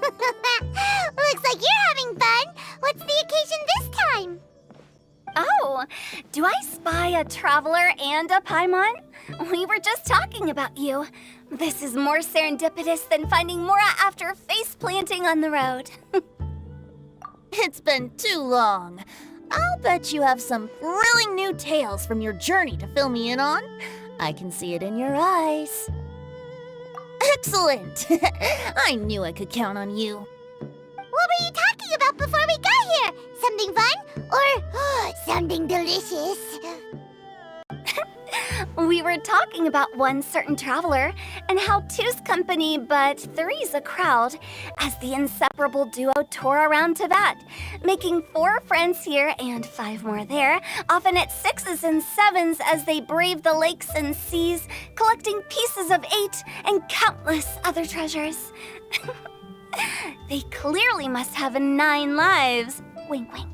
Looks like you're having fun. What's the occasion this time? Oh, do I spy a traveler and a Paimon? We were just talking about you. This is more serendipitous than finding Mora after face planting on the road. It's been too long. I'll bet you have some thrilling new tales from your journey to fill me in on. I can see it in your eyes. Excellent! I knew I could count on you. What were you talking about before we got here? Something fun? Or something delicious? We were talking about one certain traveler and how two's company but three's a crowd as the inseparable duo tour around Tibet, making 4 friends here and 5 more there, often at 6s and 7s as they brave the lakes and seas, collecting pieces of 8 and countless other treasures. They clearly must have 9 lives. Wink, wink.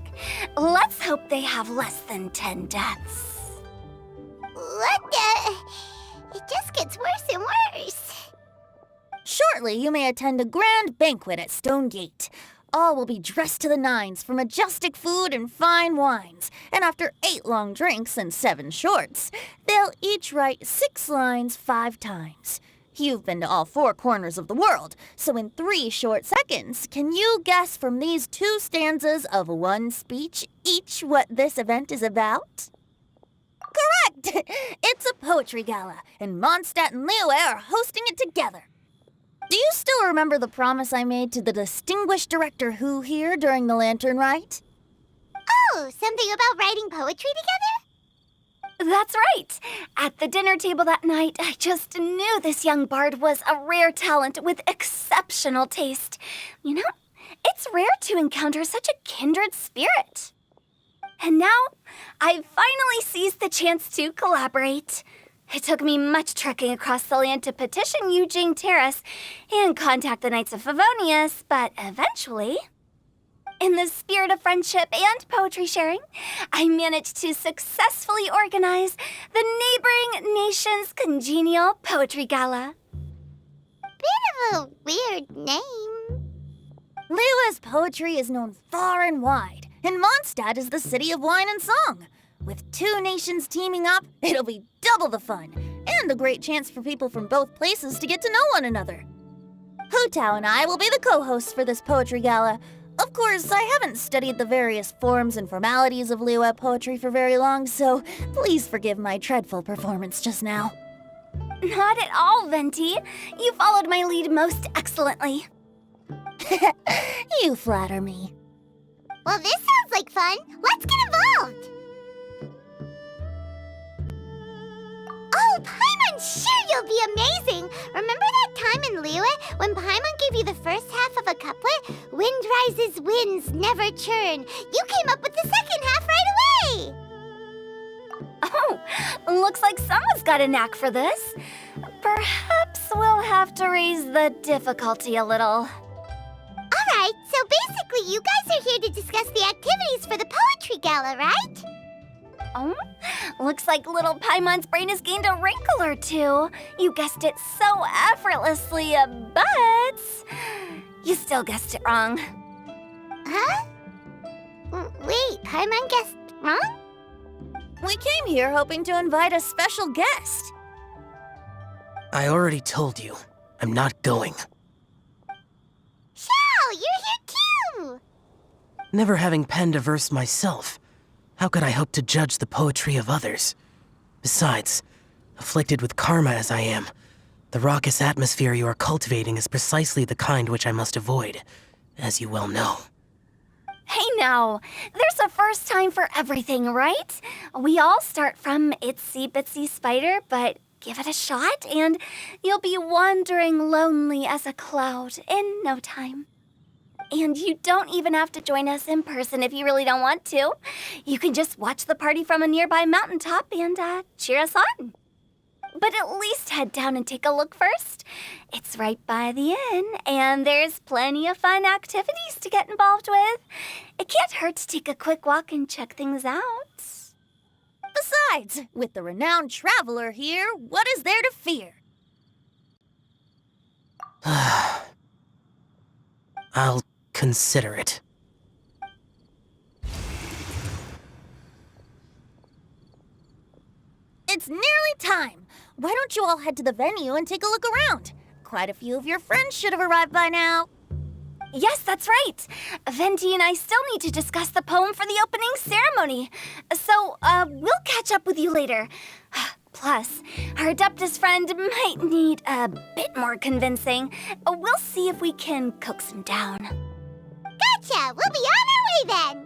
Let's hope they have less than 10 deaths. What the? It just gets worse and worse. Shortly, you may attend a grand banquet at Stone Gate. All will be dressed to the nines for majestic food and fine wines. And after 8 long drinks and 7 shorts, they'll each write 6 lines 5 times. You've been to all 4 corners of the world, so in 3 short seconds, can you guess from these 2 stanzas of 1 speech each what this event is about? Correct! It's a poetry gala, and Mondstadt and Liyue are hosting it together. Do you still remember the promise I made to the distinguished director Hu here during the lantern rite? Oh, something about writing poetry together? That's right! At the dinner table that night, I just knew this young bard was a rare talent with exceptional taste. You know, it's rare to encounter such a kindred spirit. And now, I've finally seized the chance to collaborate. It took me much trekking across the land to petition Eugene Terrace and contact the Knights of Favonius, but eventually, in the spirit of friendship and poetry sharing, I managed to successfully organize the neighboring nation's congenial poetry gala. Bit of a weird name. Liyue's poetry is known far and wide, and Mondstadt is the city of wine and song. With 2 nations teaming up, it'll be double the fun, and a great chance for people from both places to get to know one another. Hu Tao and I will be the co-hosts for this poetry gala. Of course, I haven't studied the various forms and formalities of Liyue poetry for very long, so please forgive my dreadful performance just now. Not at all, Venti. You followed my lead most excellently. You flatter me. Well, this sounds like fun. Let's get involved. Oh, Paimon, sure you'll be amazing. Remember that time in Liyue when Paimon gave you the first half of a couplet? Wind rises, winds never churn. You came up with the second half right away. Oh, looks like someone's got a knack for this. Perhaps we'll have to raise the difficulty a little. All right, so basically you guys are here to discuss the activities for the poetry gala, right? Oh, looks like little Paimon's brain has gained a wrinkle or 2. You guessed it so effortlessly, but you still guessed it wrong. Huh? Wait, Paimon guessed wrong? We came here hoping to invite a special guest. I already told you, I'm not going. Xiao, you're here too! Never having penned a verse myself, how could I hope to judge the poetry of others? Besides, afflicted with karma as I am, the raucous atmosphere you are cultivating is precisely the kind which I must avoid, as you well know. Hey now, there's a first time for everything, right? We all start from itsy bitsy spider, but give it a shot and you'll be wandering lonely as a cloud in no time. And you don't even have to join us in person if you really don't want to. You can just watch the party from a nearby mountaintop and cheer us on. But at least head down and take a look first. It's right by the inn, and there's plenty of fun activities to get involved with. It can't hurt to take a quick walk and check things out. Besides, with the renowned traveler here, what is there to fear? I'll consider it. It's nearly time. Why don't you all head to the venue and take a look around? Quite a few of your friends should have arrived by now. Yes, that's right. Venti and I still need to discuss the poem for the opening ceremony. So, we'll catch up with you later. Plus, our Adeptus friend might need a bit more convincing. We'll see if we can coax him down. Gotcha! We'll be on our way then!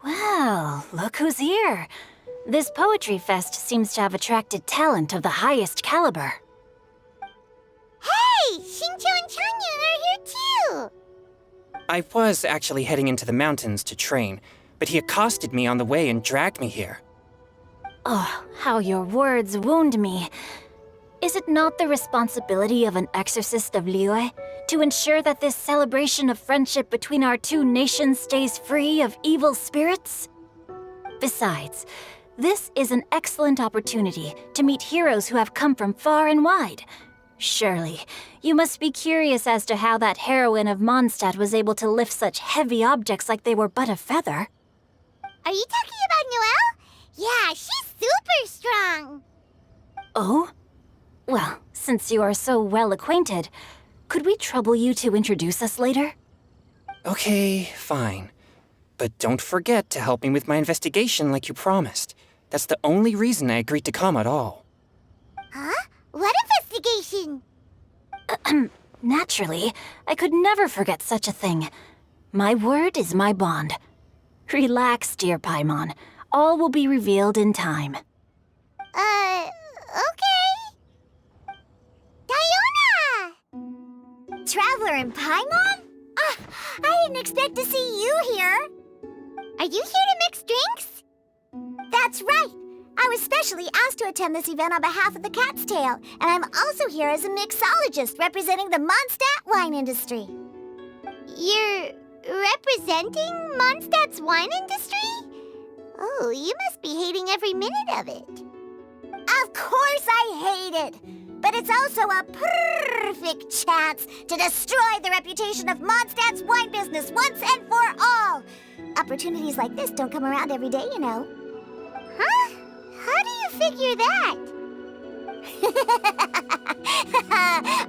Well, look who's here. This poetry fest seems to have attracted talent of the highest caliber. Hey! Shincho and Changyun are here too! I was actually heading into the mountains to train, but he accosted me on the way and dragged me here. Oh, how your words wound me. Is it not the responsibility of an exorcist of Liyue to ensure that this celebration of friendship between our two nations stays free of evil spirits? Besides, this is an excellent opportunity to meet heroes who have come from far and wide. Surely, you must be curious as to how that heroine of Mondstadt was able to lift such heavy objects like they were but a feather. Are you talking about Noelle? Yeah, she's super strong! Oh? Well, since you are so well acquainted, could we trouble you to introduce us later? Okay, fine. But don't forget to help me with my investigation like you promised. That's the only reason I agreed to come at all. Huh? What investigation? Naturally, I could never forget such a thing. My word is my bond. Relax, dear Paimon. All will be revealed in time. Okay. Diona! Traveler and Paimon? I didn't expect to see you here. Are you here to mix drinks? That's right. I was specially asked to attend this event on behalf of the Cat's Tail, and I'm also here as a mixologist representing the Mondstadt wine industry. You're representing Mondstadt's wine industry? Oh, you must be hating every minute of it. Of course I hate it, but it's also a perfect chance to destroy the reputation of Mondstadt's wine business once and for all. Opportunities like this don't come around every day, you know. Huh? How do you figure that?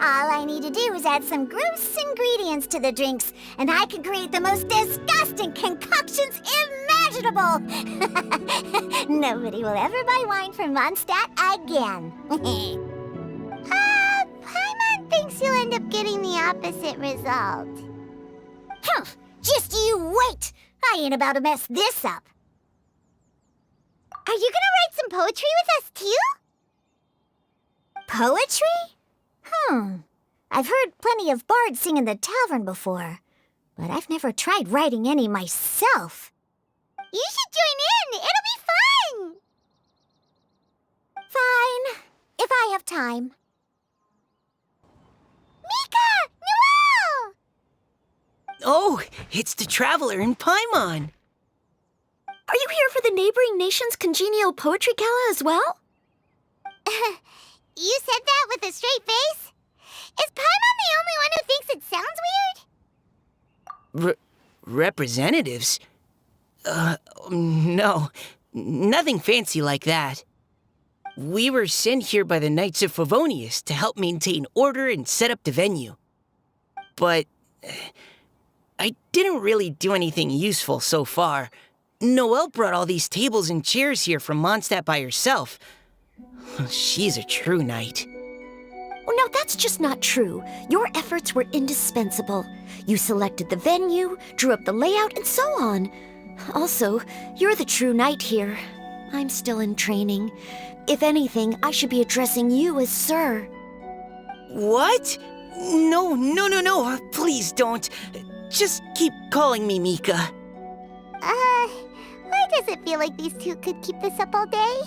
All I need to do is add some gross ingredients to the drinks, and I can create the most disgusting concoctions imaginable. Nobody will ever buy wine from Mondstadt again. Paimon thinks you'll end up getting the opposite result. Just you wait! I ain't about to mess this up. Are you gonna write some poetry with us, too? Poetry? I've heard plenty of bards sing in the tavern before, but I've never tried writing any myself. You should join in! It'll be fun! Fine, if I have time. Mika! Noelle! Oh, it's the Traveler and Paimon. Are you here for the neighboring nation's congenial poetry gala as well? You said that with a straight face? Is Paimon the only one who thinks it sounds weird? Representatives? No. Nothing fancy like that. We were sent here by the Knights of Favonius to help maintain order and set up the venue. But I didn't really do anything useful so far. Noelle brought all these tables and chairs here from Mondstadt by herself. She's a true knight. Oh, no, that's just not true. Your efforts were indispensable. You selected the venue, drew up the layout, and so on. Also, you're the true knight here. I'm still in training. If anything, I should be addressing you as Sir. What? No. Please don't. Just keep calling me Mika. Why does it feel like these two could keep this up all day?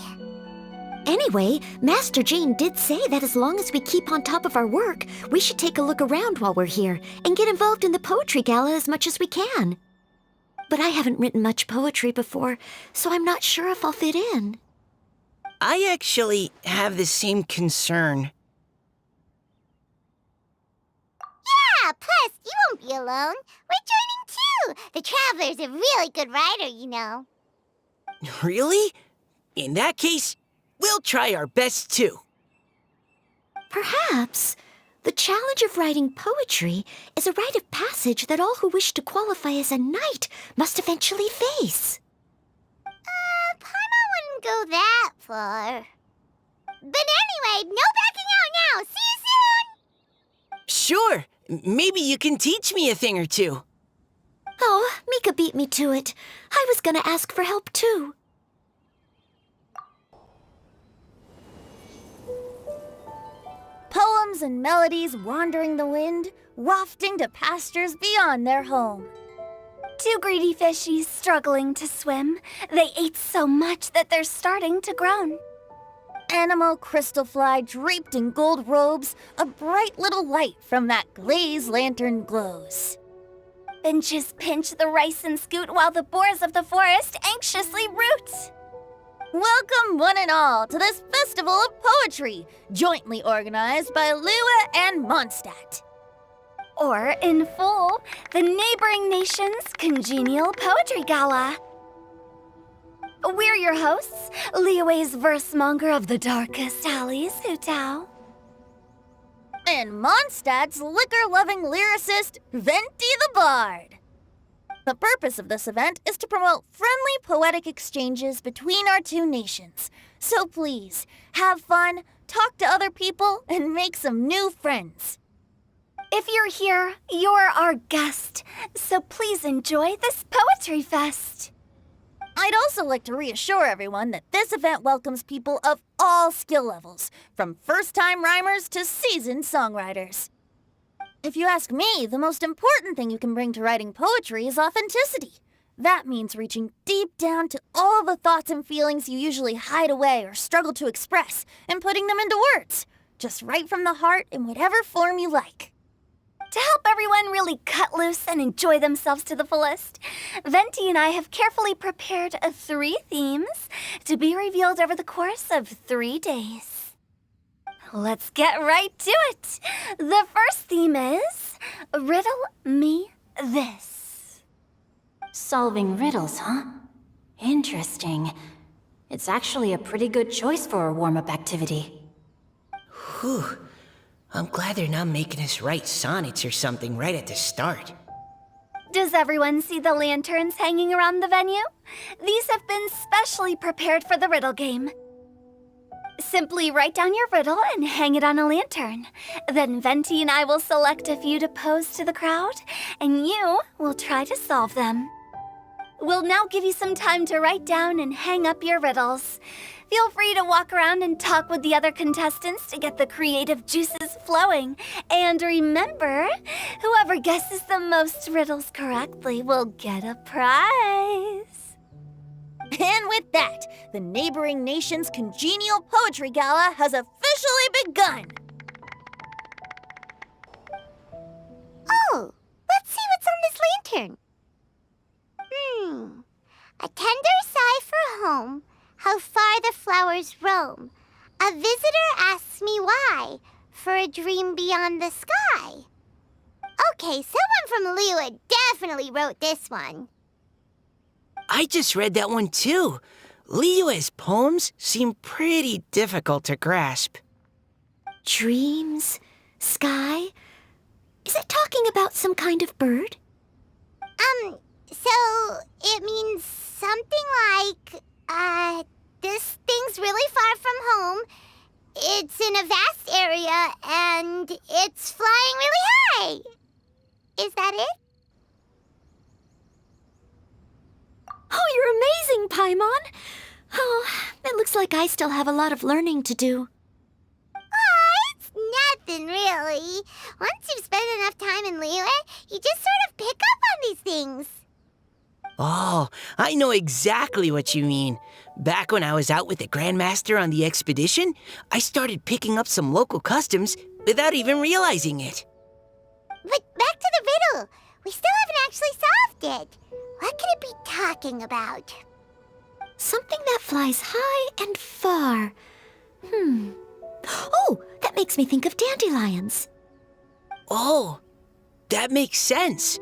Anyway, Master Jane did say that as long as we keep on top of our work, we should take a look around while we're here and get involved in the poetry gala as much as we can. But I haven't written much poetry before, so I'm not sure if I'll fit in. I actually have the same concern. Yeah, plus, you won't be alone. We're joining too. The Traveler's a really good writer, you know. Really? In that case, we'll try our best too. Perhaps the challenge of writing poetry is a rite of passage that all who wish to qualify as a knight must eventually face. Paimon wouldn't go that far. But anyway, no backing out now. See you soon! Sure, maybe you can teach me a thing or two. Oh, Mika beat me to it. I was gonna ask for help too. Poems and melodies wandering the wind, wafting to pastures beyond their home. Two greedy fishies struggling to swim. They ate so much that they're starting to groan. Animal crystal fly draped in gold robes, a bright little light from that glazed lantern glows. Finches pinch the rice and scoot while the boars of the forest anxiously root. Welcome one and all to this festival of poetry, jointly organized by Lua and Mondstadt. Or, in full, the neighboring nation's congenial poetry gala. We're your hosts, Liyue's verse-monger of the darkest alleys, Hutao. And Mondstadt's liquor-loving lyricist, Venti the Bard. The purpose of this event is to promote friendly poetic exchanges between our two nations. So please, have fun, talk to other people, and make some new friends. If you're here, you're our guest, so please enjoy this poetry fest. I'd also like to reassure everyone that this event welcomes people of all skill levels, from first-time rhymers to seasoned songwriters. If you ask me, the most important thing you can bring to writing poetry is authenticity. That means reaching deep down to all the thoughts and feelings you usually hide away or struggle to express, and putting them into words, just right from the heart in whatever form you like. To help everyone really cut loose and enjoy themselves to the fullest, Venti and I have carefully prepared 3 themes to be revealed over the course of 3 days. Let's get right to it. The first theme is Riddle Me This. Solving riddles, huh? Interesting. It's actually a pretty good choice for a warm-up activity. Whew. I'm glad they're not making us write sonnets or something right at the start. Does everyone see the lanterns hanging around the venue? These have been specially prepared for the riddle game. Simply write down your riddle and hang it on a lantern. Then Venti and I will select a few to pose to the crowd, and you will try to solve them. We'll now give you some time to write down and hang up your riddles. Feel free to walk around and talk with the other contestants to get the creative juices flowing. And remember, whoever guesses the most riddles correctly will get a prize. And with that, the neighboring nation's congenial poetry gala has officially begun. Oh, let's see what's on this lantern. A tender sigh for home, how far the flowers roam. A visitor asks me why, for a dream beyond the sky. Okay, someone from Lua definitely wrote this one. I just read that one too. Liyue's poems seem pretty difficult to grasp. Dreams? Sky? Is it talking about some kind of bird? So it means something like, this thing's really far from home. It's in a vast area, and it's flying really high. Is that it? Oh, you're amazing, Paimon! Oh, it looks like I still have a lot of learning to do. It's nothing, really. Once you've spent enough time in Liyue, you just sort of pick up on these things. Oh, I know exactly what you mean. Back when I was out with the Grandmaster on the expedition, I started picking up some local customs without even realizing it. But back to the riddle. We still haven't actually solved it. What could it be talking about? Something that flies high and far. Oh, that makes me think of dandelions. Oh, that makes sense.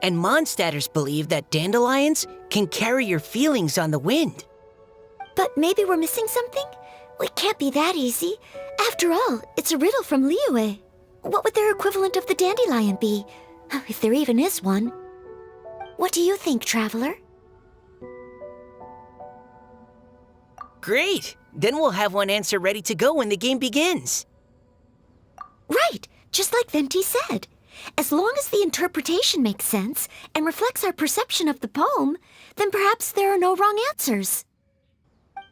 And Mondstadters believe that dandelions can carry your feelings on the wind. But maybe we're missing something? It can't be that easy. After all, it's a riddle from Liyue. What would their equivalent of the dandelion be? If there even is one. What do you think, Traveler? Great! Then we'll have one answer ready to go when the game begins. Right, just like Venti said. As long as the interpretation makes sense and reflects our perception of the poem, then perhaps there are no wrong answers.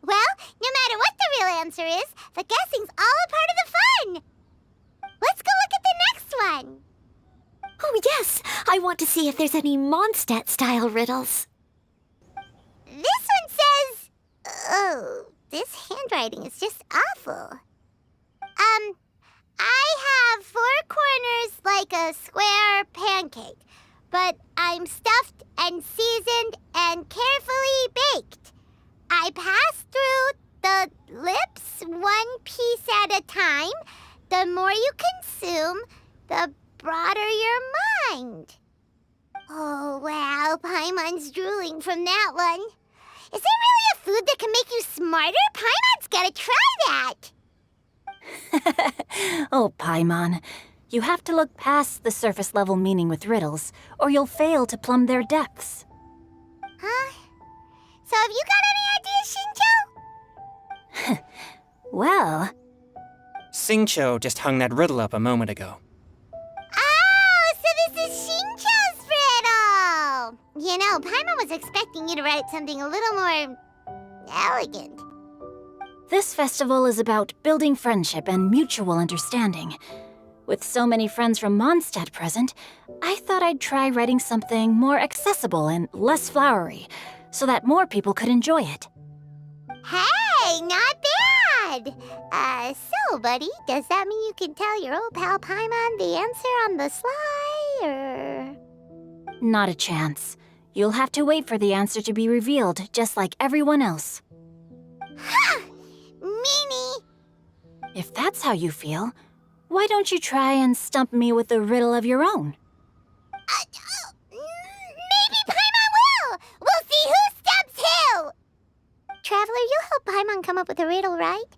Well, no matter what the real answer is, the guessing's all a part of the fun. Let's go look at the next one. Oh yes, I want to see if there's any Mondstadt-style riddles. This one says... Oh, this handwriting is just awful. I have 4 corners like a square pancake, but I'm stuffed and seasoned and carefully baked. I pass through the lips 1 piece at a time. The more you consume, the broader your mind. Oh, wow, Paimon's drooling from that one. Is there really a food that can make you smarter? Paimon's gotta try that. Oh, Paimon. You have to look past the surface-level meaning with riddles, or you'll fail to plumb their depths. Huh? So have you got any ideas, Shinjo? Well, Xingqiu just hung that riddle up a moment ago. Oh, so this is Shinjo's riddle! You know, Paimon was expecting you to write something a little more... elegant. this festival is about building friendship and mutual understanding. With so many friends from Mondstadt present, I thought I'd try writing something more accessible and less flowery, so that more people could enjoy it. Hey, not bad! So, buddy, does that mean you can tell your old pal Paimon the answer on the sly, or...? Not a chance. You'll have to wait for the answer to be revealed, just like everyone else. Ha! Meanie! If that's how you feel, why don't you try and stump me with a riddle of your own? Maybe Paimon will! We'll see who stumps who! Traveler, you'll help Paimon come up with a riddle, right?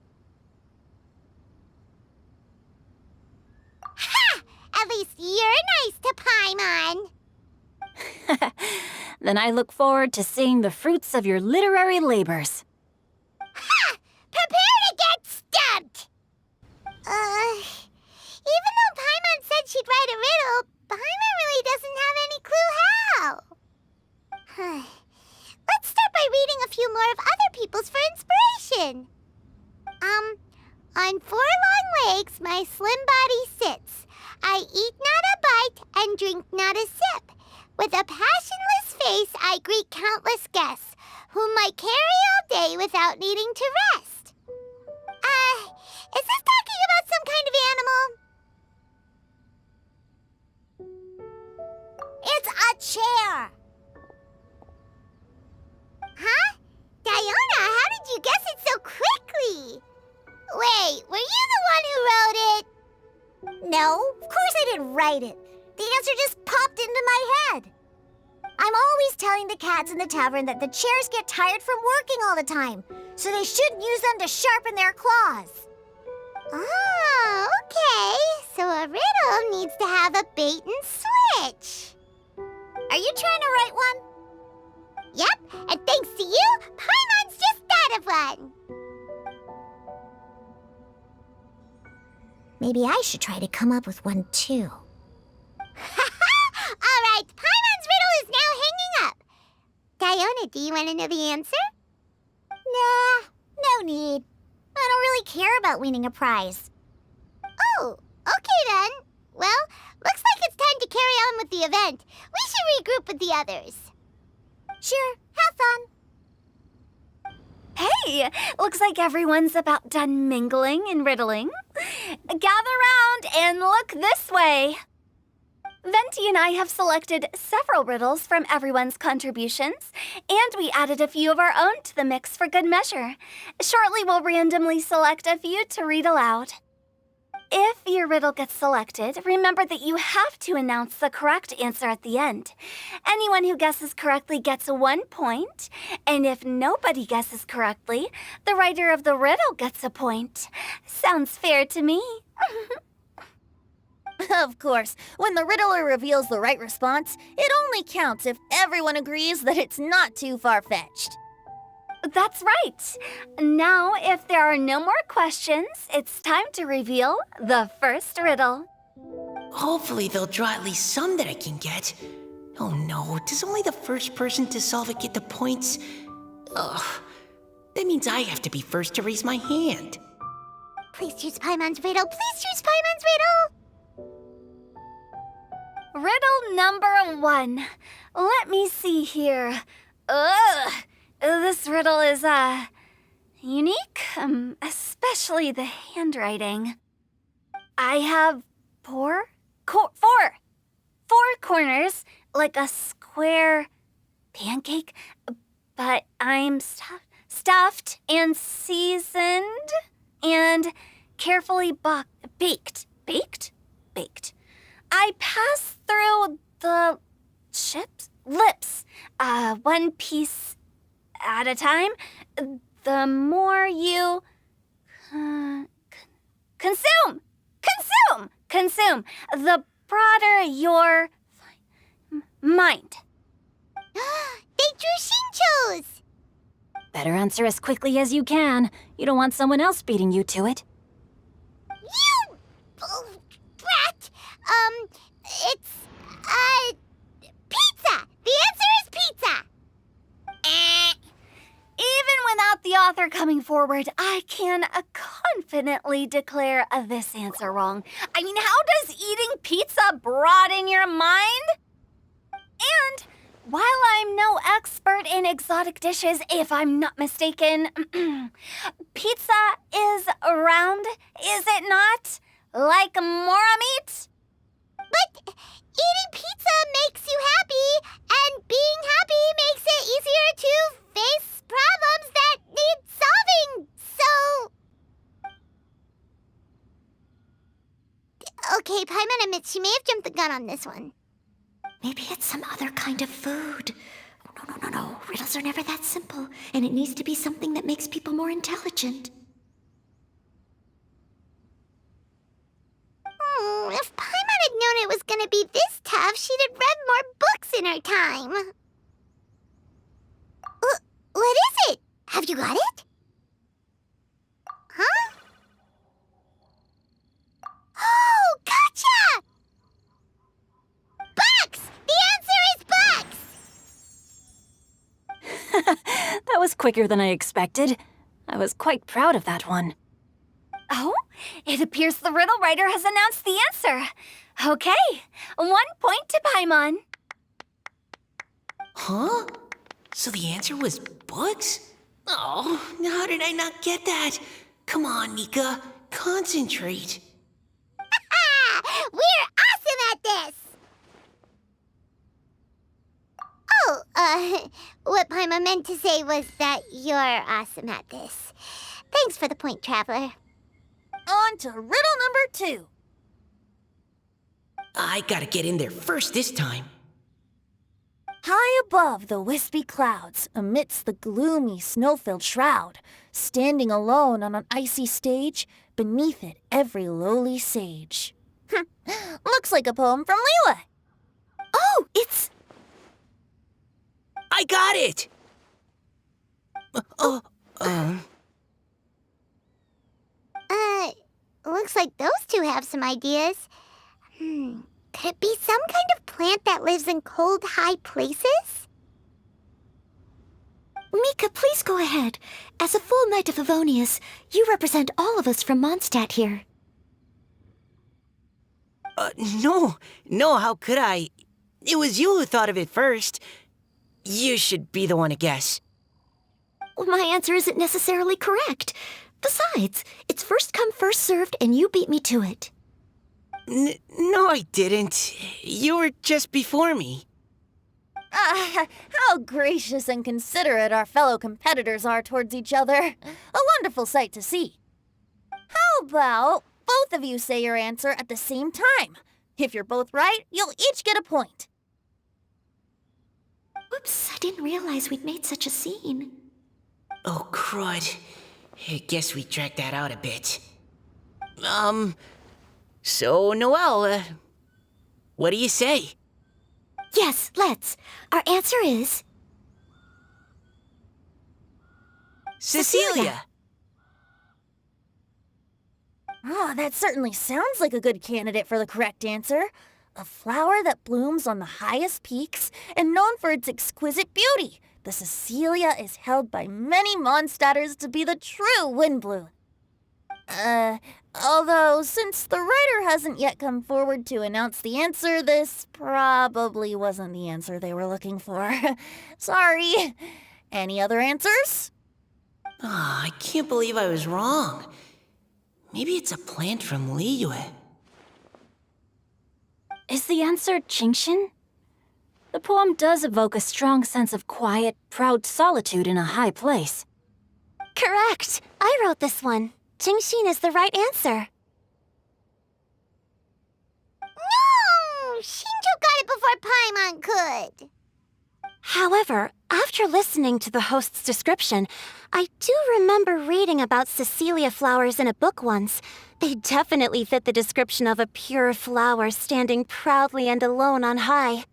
Ha! At least you're nice to Paimon! Then I look forward to seeing the fruits of your literary labors. Ha! Prepare to get stumped! Even though Paimon said she'd write a riddle, Paimon really doesn't have any clue how. Let's start by reading a few more of other people's for inspiration. On 4 long legs my slim body sits. I eat not a bite and drink not a sip. With a passionless face I greet countless guests, whom I carry all day without needing to rest. Is this talking about some kind of animal? It's a chair. Huh? Diona, how did you guess it so quickly? Wait, were you the one who wrote it? No, of course I didn't write it. The answer just popped into my head. I'm always telling the cats in the tavern that the chairs get tired from working all the time, so they shouldn't use them to sharpen their claws. Oh, okay. So a riddle needs to have a bait and switch. Are you trying to write one? Yep, and thanks to you, Paimon's just thought of one. Maybe I should try to come up with one, too. All right, Paimon's riddle is now hanging up. Diona, do you want to know the answer? Nah, no need. I don't really care about winning a prize. Oh, okay then. Well, looks like it's time to carry on with the event. We should regroup with the others. Sure, have fun. Hey, looks like everyone's about done mingling and riddling. Gather round and look this way. Venti and I have selected several riddles from everyone's contributions, and we added a few of our own to the mix for good measure. Shortly, we'll randomly select a few to read aloud. If your riddle gets selected, remember that you have to announce the correct answer at the end. Anyone who guesses correctly gets 1 point, and if nobody guesses correctly, the writer of the riddle gets a point. Sounds fair to me. Of course, when the riddler reveals the right response, it only counts if everyone agrees that it's not too far-fetched. That's right. Now, if there are no more questions, it's time to reveal the first riddle. Hopefully they'll draw at least some that I can get. Oh no, does only the first person to solve it get the points? Ugh, that means I have to be first to raise my hand. Please choose Paimon's riddle. Please choose Paimon's riddle. Riddle number 1. Let me see here. Ugh, this riddle is, unique, especially the handwriting. I have four corners, like a square pancake, but I'm stuffed and seasoned and carefully baked. I pass through the lips, one piece at a time. The more you consume, the broader your mind. They drew Shinchos! Better answer as quickly as you can. You don't want someone else beating you to it. You brat! It's, pizza! The answer is pizza! Even without the author coming forward, I can confidently declare this answer wrong. I mean, how does eating pizza broaden your mind? And while I'm no expert in exotic dishes, if I'm not mistaken, pizza is round, is it not? Like mora meat? But eating pizza makes you happy, and being happy makes it easier to face problems that need solving, so... Okay, Paimon admits she may have jumped the gun on this one. Maybe it's some other kind of food. Oh, no. Riddles are never that simple, and it needs to be something that makes people more intelligent. If Paimon had known it was gonna be this tough, she'd have read more books in her time. What is it? Have you got it? Huh? Oh, gotcha! Bucks! The answer is bucks! That was quicker than I expected. I was quite proud of that one. Oh, it appears the riddle writer has announced the answer. Okay, 1 point to Paimon. Huh? So the answer was bugs? Oh, how did I not get that? Come on, Nika, concentrate. We're awesome at this! Oh, what Paimon meant to say was that you're awesome at this. Thanks for the point, Traveler. On to riddle number 2. I gotta get in there first this time. High above the wispy clouds, amidst the gloomy snow-filled shroud, standing alone on an icy stage, beneath it every lowly sage. Looks like a poem from Liyue. Oh, it's... I got it! Looks like those two have some ideas. Could it be some kind of plant that lives in cold, high places? Mika, please go ahead. As a full Knight of Favonius, you represent all of us from Mondstadt here. No, how could I? It was you who thought of it first. You should be the one to guess. My answer isn't necessarily correct. Besides, it's first come, first served, and you beat me to it. No, I didn't. You were just before me. How gracious and considerate our fellow competitors are towards each other. A wonderful sight to see. How about both of you say your answer at the same time? If you're both right, you'll each get a point. Whoops, I didn't realize we'd made such a scene. Oh, crud. I guess we dragged that out a bit. So, Noelle, what do you say? Yes, let's. Our answer is... Cecilia! Oh, that certainly sounds like a good candidate for the correct answer. A flower that blooms on the highest peaks and known for its exquisite beauty. The Cecilia is held by many Mondstadters to be the true Windblue. Although, since the writer hasn't yet come forward to announce the answer, this probably wasn't the answer they were looking for. Sorry. Any other answers? Oh, I can't believe I was wrong. Maybe it's a plant from Liyue. Is the answer Genshin? The poem does evoke a strong sense of quiet, proud solitude in a high place. Correct. I wrote this one. Genshin is the right answer. No! Shinjo got it before Paimon could. However, after listening to the host's description, I do remember reading about Cecilia flowers in a book once. They definitely fit the description of a pure flower standing proudly and alone on high.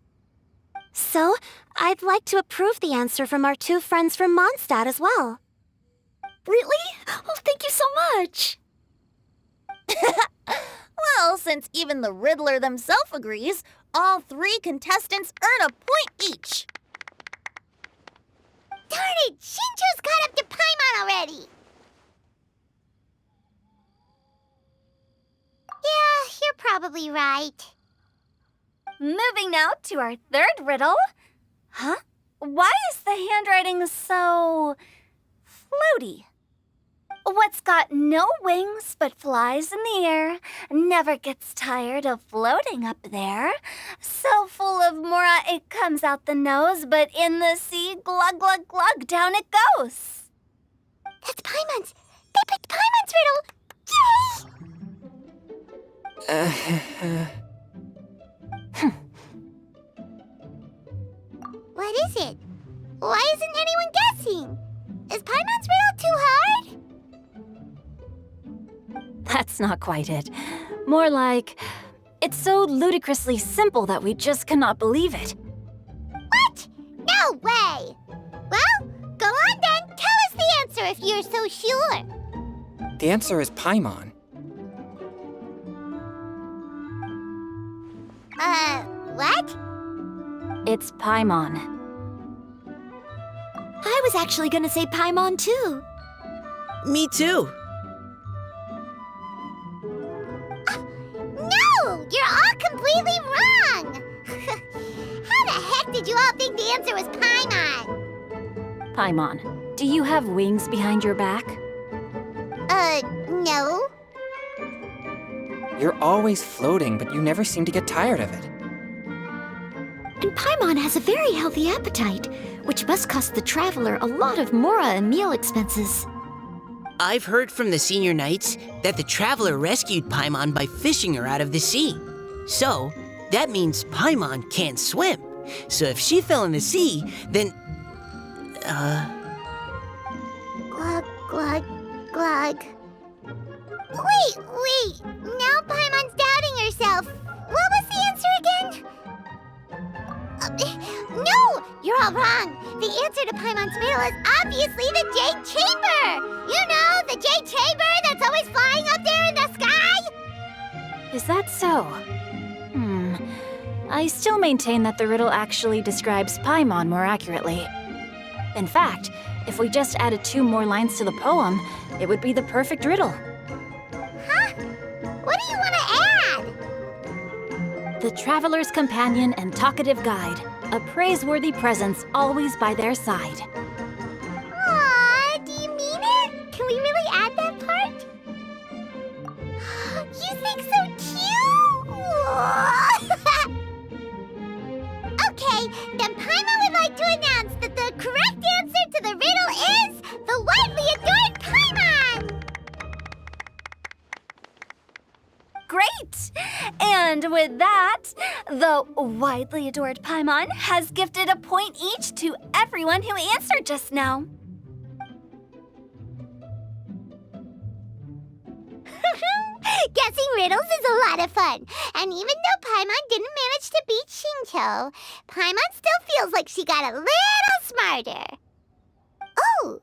So, I'd like to approve the answer from our two friends from Mondstadt as well. Really? Oh, thank you so much. Well, since even the Riddler themselves agrees, all three contestants earn a point each. Darn it! Shinjo's caught up to Paimon already! Yeah, you're probably right. Moving now to our third riddle. Huh? Why is the handwriting so... floaty? What's got no wings but flies in the air, never gets tired of floating up there. So full of mora it comes out the nose, but in the sea, glug, glug, glug, down it goes. That's Paimon's! They picked Paimon's riddle! Yay! What is it? Why isn't anyone guessing? Is Paimon's riddle too hard? That's not quite it. More like, it's so ludicrously simple that we just cannot believe it. What? No way! Well, go on then. Tell us the answer if you're so sure. The answer is Paimon. What? It's Paimon. I was actually gonna say Paimon too. Me too. No! You're all completely wrong! How the heck did you all think the answer was Paimon? Paimon, do you have wings behind your back? No. You're always floating, but you never seem to get tired of it. And Paimon has a very healthy appetite, which must cost the traveler a lot of mora and meal expenses. I've heard from the senior knights that the traveler rescued Paimon by fishing her out of the sea. So, that means Paimon can't swim. So if she fell in the sea, then... Glug, glug, glug. Wait. Now Paimon's doubting herself. What was the answer again? No! You're all wrong. The answer to Paimon's riddle is obviously the Jade Chamber! You know, the Jade Chamber that's always flying up there in the sky? Is that so? I still maintain that the riddle actually describes Paimon more accurately. In fact, if we just added 2 more lines to the poem, it would be the perfect riddle. Huh? What do you want to add? The traveler's companion and talkative guide, a praiseworthy presence always by their side. Aw, do you mean it? Can we really add that part? You think so too? Okay, then Paimon would like to announce that the correct answer to the riddle is the widely adored Paimon! Great! And with that, the widely adored Paimon has gifted a point each to everyone who answered just now. Guessing riddles is a lot of fun. And even though Paimon didn't manage to beat Shinto, Paimon still feels like she got a little smarter. Oh,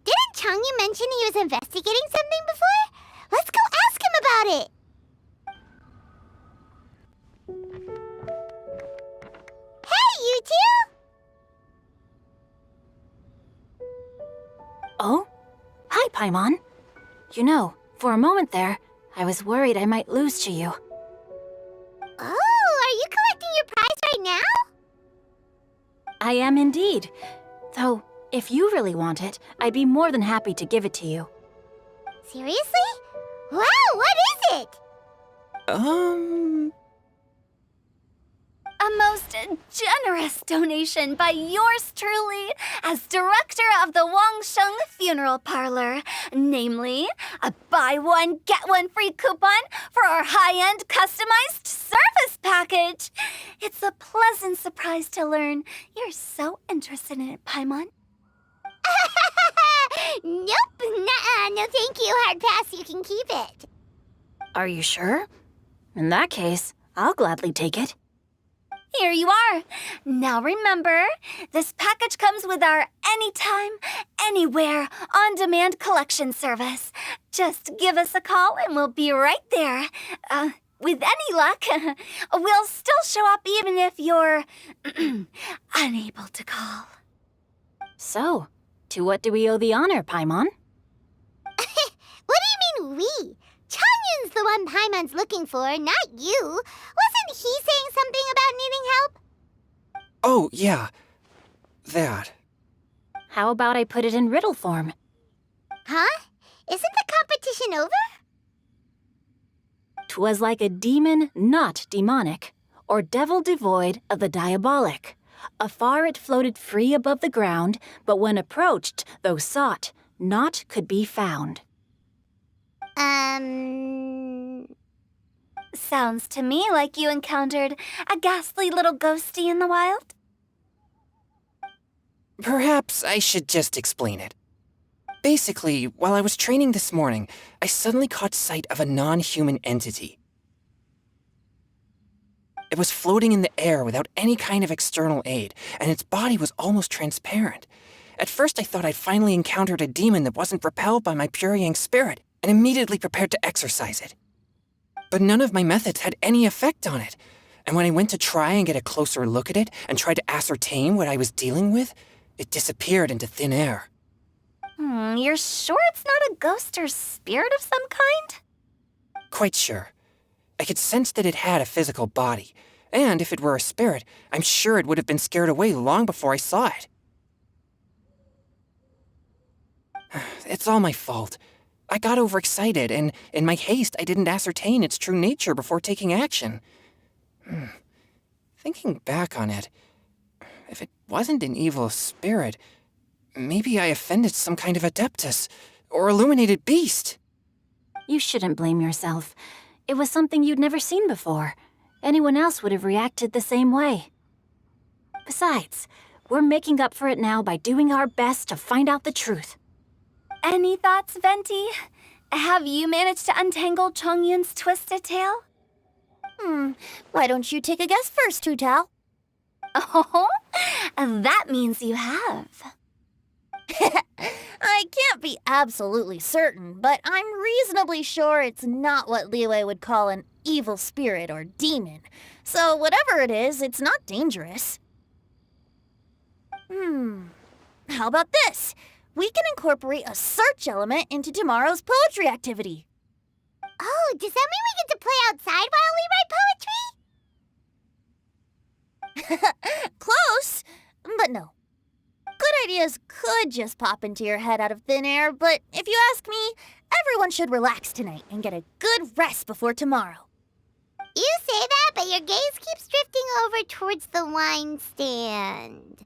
didn't Changyu mention he was investigating something before? Let's go ask him about it. Hey, you two! Oh? Hi, Paimon. You know, for a moment there, I was worried I might lose to you. Oh, are you collecting your prize right now? I am indeed. Though, if you really want it, I'd be more than happy to give it to you. Seriously? Wow, what is it? A most generous donation by yours truly as director of the Wangsheng Funeral Parlor. Namely, a buy one, get one free coupon for our high-end customized service package. It's a pleasant surprise to learn you're so interested in it, Paimon. Nope, nuh-uh, no thank you, hard pass, you can keep it. Are you sure? In that case, I'll gladly take it. Here you are. Now remember, this package comes with our anytime, anywhere, on-demand collection service. Just give us a call and we'll be right there. With any luck, we'll still show up even if you're unable to call. So, to what do we owe the honor, Paimon? What do you mean we? Changyun's the one Paimon's looking for, not you. Wasn't he saying something about needing help? Oh, yeah. That. How about I put it in riddle form? Huh? Isn't the competition over? 'Twas like a demon not demonic, or devil devoid of the diabolic. Afar it floated free above the ground, but when approached, though sought, naught could be found. Sounds to me like you encountered a ghastly little ghostie in the wild. Perhaps I should just explain it. Basically, while I was training this morning, I suddenly caught sight of a non-human entity. It was floating in the air without any kind of external aid, and its body was almost transparent. At first I thought I'd finally encountered a demon that wasn't repelled by my pure yang spirit, and immediately prepared to exorcise it. But none of my methods had any effect on it, and when I went to try and get a closer look at it and tried to ascertain what I was dealing with, it disappeared into thin air. You're sure it's not a ghost or spirit of some kind? Quite sure. I could sense that it had a physical body, and if it were a spirit, I'm sure it would have been scared away long before I saw it. It's all my fault. I got overexcited, and in my haste, I didn't ascertain its true nature before taking action. Thinking back on it, if it wasn't an evil spirit, maybe I offended some kind of adeptus or illuminated beast. You shouldn't blame yourself. It was something you'd never seen before. Anyone else would have reacted the same way. Besides, we're making up for it now by doing our best to find out the truth. Any thoughts, Venti? Have you managed to untangle Chongyun's twisted tail? Why don't you take a guess first, Tutao? Oh, that means you have. I can't be absolutely certain, but I'm reasonably sure it's not what Liyue would call an evil spirit or demon. So whatever it is, it's not dangerous. How about this? We can incorporate a search element into tomorrow's poetry activity. Oh, does that mean we get to play outside while we write poetry? Close, but no. Good ideas could just pop into your head out of thin air, but if you ask me, everyone should relax tonight and get a good rest before tomorrow. You say that, but your gaze keeps drifting over towards the wine stand.